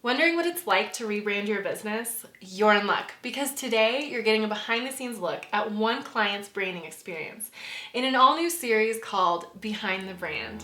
Wondering what it's like to rebrand your business? You're in luck, because today you're getting a behind-the-scenes look at one client's branding experience in an all-new series called Behind the Brand.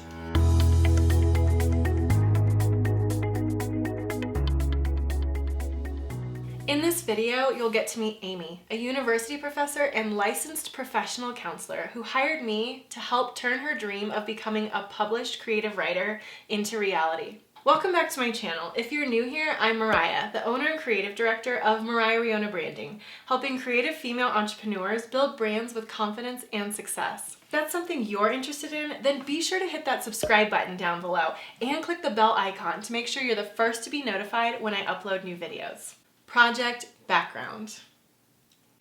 In this video, you'll get to meet Amy, a university professor and licensed professional counselor who hired me to help turn her dream of becoming a published creative writer into reality. Welcome back to my channel. If you're new here, I'm Mariah, the owner and creative director of Mariah Riona Branding, helping creative female entrepreneurs build brands with confidence and success. If that's something you're interested in, then be sure to hit that subscribe button down below and click the bell icon to make sure you're the first to be notified when I upload new videos. Project background.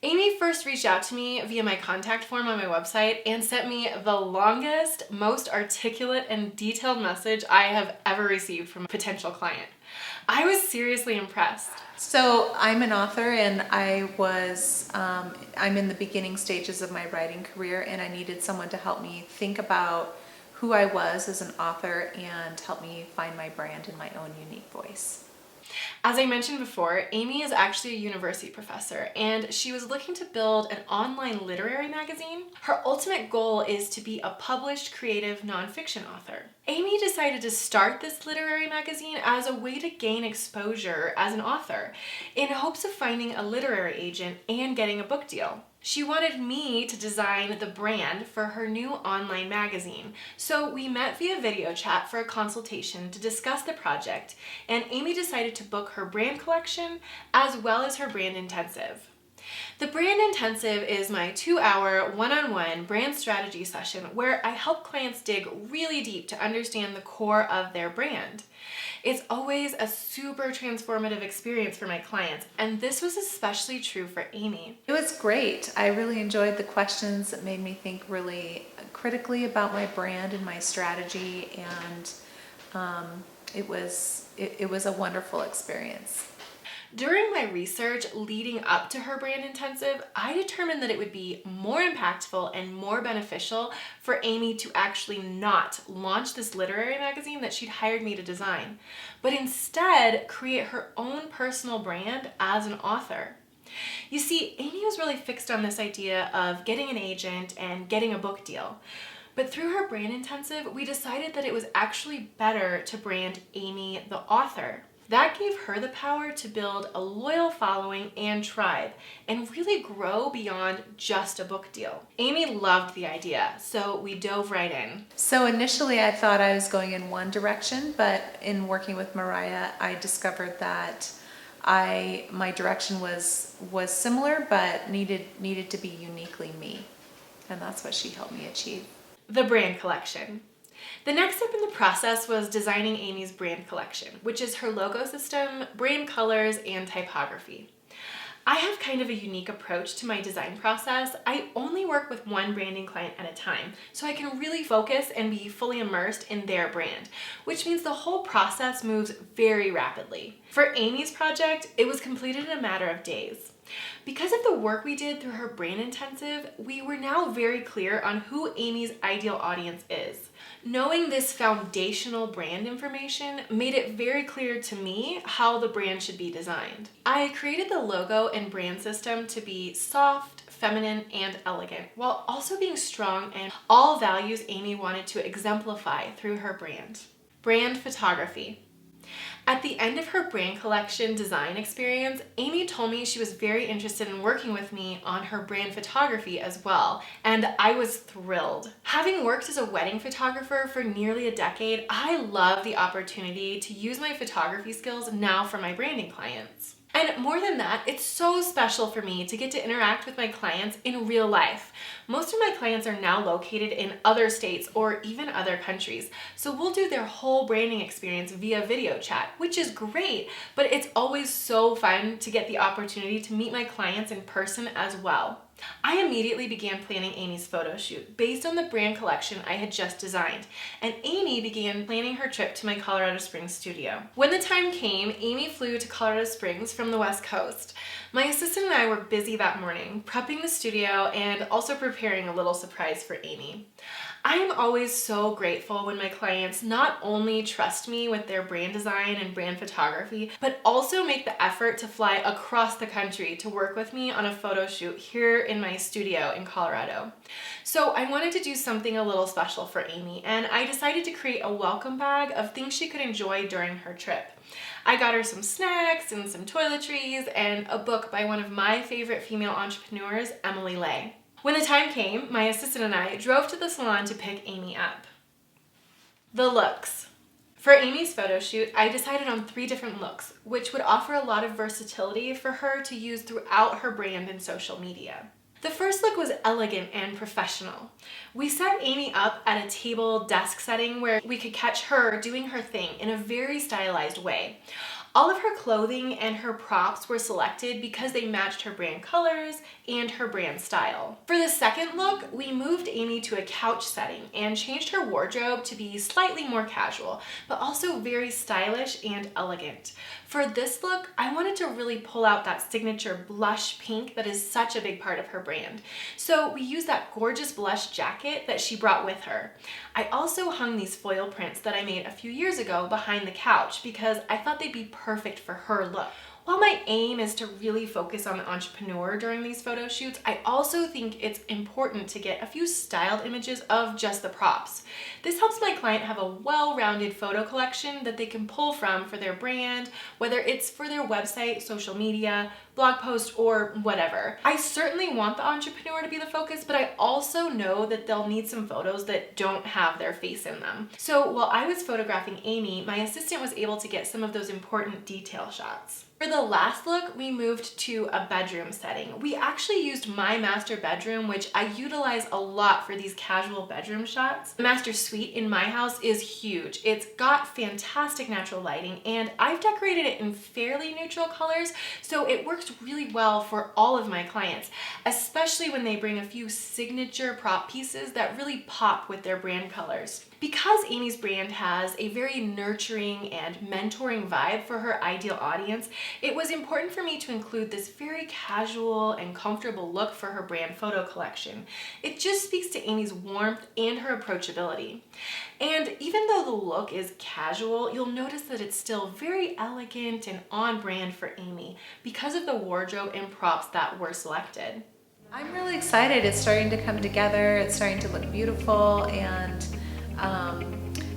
Amy first reached out to me via my contact form on my website and sent me the longest, most articulate and detailed message I have ever received from a potential client. I was seriously impressed. So I'm an author, and I'm in the beginning stages of my writing career, and I needed someone to help me think about who I was as an author and help me find my brand and my own unique voice. As I mentioned before, Amy is actually a university professor, and she was looking to build an online literary magazine. Her ultimate goal is to be a published creative nonfiction author. Amy decided to start this literary magazine as a way to gain exposure as an author, in hopes of finding a literary agent and getting a book deal. She wanted me to design the brand for her new online magazine, so we met via video chat for a consultation to discuss the project, and Amy decided to book her brand collection as well as her brand intensive. The Brand Intensive is my 2-hour one-on-one brand strategy session where I help clients dig really deep to understand the core of their brand. It's always a super transformative experience for my clients, and this was especially true for Amy. It was great. I really enjoyed the questions that made me think really critically about my brand and my strategy, and it was a wonderful experience. During my research leading up to her brand intensive, I determined that it would be more impactful and more beneficial for Amy to actually not launch this literary magazine that she'd hired me to design, but instead create her own personal brand as an author. You see, Amy was really fixed on this idea of getting an agent and getting a book deal. But through her brand intensive, we decided that it was actually better to brand Amy the author. That gave her the power to build a loyal following and tribe and really grow beyond just a book deal. Amy loved the idea, so we dove right in. So initially I thought I was going in one direction, but in working with Mariah, I discovered that my direction was similar but needed to be uniquely me. And that's what she helped me achieve. The brand collection. The next step in the process was designing Amy's brand collection, which is her logo system, brand colors, and typography. I have kind of a unique approach to my design process. I only work with one branding client at a time, so I can really focus and be fully immersed in their brand, which means the whole process moves very rapidly. For Amy's project, it was completed in a matter of days. Because of the work we did through her brand intensive, we were now very clear on who Amy's ideal audience is. Knowing this foundational brand information made it very clear to me how the brand should be designed. I created the logo and brand system to be soft, feminine, and elegant, while also being strong in all values Amy wanted to exemplify through her brand. Brand photography. At the end of her brand collection design experience, Amy told me she was very interested in working with me on her brand photography as well, and I was thrilled. Having worked as a wedding photographer for nearly a decade, I love the opportunity to use my photography skills now for my branding clients. And more than that, it's so special for me to get to interact with my clients in real life. Most of my clients are now located in other states or even other countries, so we'll do their whole branding experience via video chat, which is great, but it's always so fun to get the opportunity to meet my clients in person as well. I immediately began planning Amy's photo shoot based on the brand collection I had just designed, and Amy began planning her trip to my Colorado Springs studio. When the time came, Amy flew to Colorado Springs from the West Coast. My assistant and I were busy that morning, prepping the studio and also preparing a little surprise for Amy. I am always so grateful when my clients not only trust me with their brand design and brand photography, but also make the effort to fly across the country to work with me on a photo shoot here in my studio in Colorado. So I wanted to do something a little special for Amy, and I decided to create a welcome bag of things she could enjoy during her trip. I got her some snacks and some toiletries and a book by one of my favorite female entrepreneurs, Emily Lay. When the time came, my assistant and I drove to the salon to pick Amy up. The looks. For Amy's photo shoot, I decided on 3 different looks, which would offer a lot of versatility for her to use throughout her brand and social media. The first look was elegant and professional. We set Amy up at a table desk setting where we could catch her doing her thing in a very stylized way. All of her clothing and her props were selected because they matched her brand colors and her brand style. For the second look, we moved Amy to a couch setting and changed her wardrobe to be slightly more casual, but also very stylish and elegant. For this look, I wanted to really pull out that signature blush pink that is such a big part of her brand. So we used that gorgeous blush jacket that she brought with her. I also hung these foil prints that I made a few years ago behind the couch because I thought they'd be perfect for her look. While my aim is to really focus on the entrepreneur during these photo shoots, I also think it's important to get a few styled images of just the props. This helps my client have a well-rounded photo collection that they can pull from for their brand, whether it's for their website, social media, blog post, or whatever. I certainly want the entrepreneur to be the focus, but I also know that they'll need some photos that don't have their face in them. So while I was photographing Amy, my assistant was able to get some of those important detail shots. For the last look, we moved to a bedroom setting. We actually used my master bedroom, which I utilize a lot for these casual bedroom shots. The master suite in my house is huge. It's got fantastic natural lighting, and I've decorated it in fairly neutral colors, so it works really well for all of my clients, especially when they bring a few signature prop pieces that really pop with their brand colors. Because Amy's brand has a very nurturing and mentoring vibe for her ideal audience, it was important for me to include this very casual and comfortable look for her brand photo collection. It just speaks to Amy's warmth and her approachability. And even though the look is casual, you'll notice that it's still very elegant and on brand for Amy because of the wardrobe and props that were selected. I'm really excited. It's starting to come together. It's starting to look beautiful, and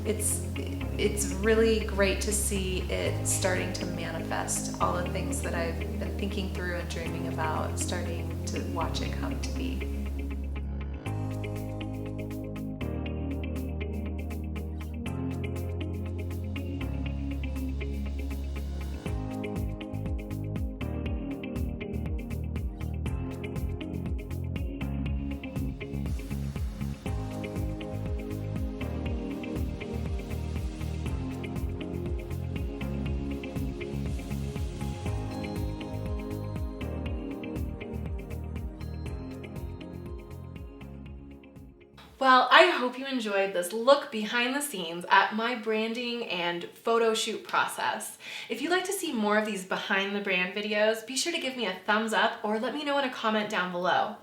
it's really great to see it starting to manifest. All the things that I've been thinking through and dreaming about, starting to watch it come to be. Well, I hope you enjoyed this look behind the scenes at my branding and photo shoot process. If you'd like to see more of these behind the brand videos, be sure to give me a thumbs up or let me know in a comment down below.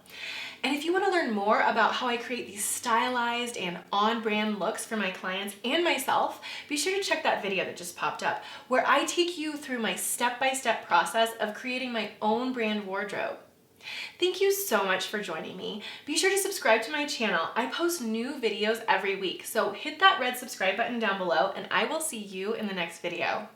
And if you want to learn more about how I create these stylized and on-brand looks for my clients and myself, be sure to check that video that just popped up, where I take you through my step-by-step process of creating my own brand wardrobe. Thank you so much for joining me. Be sure to subscribe to my channel. I post new videos every week, so hit that red subscribe button down below and I will see you in the next video.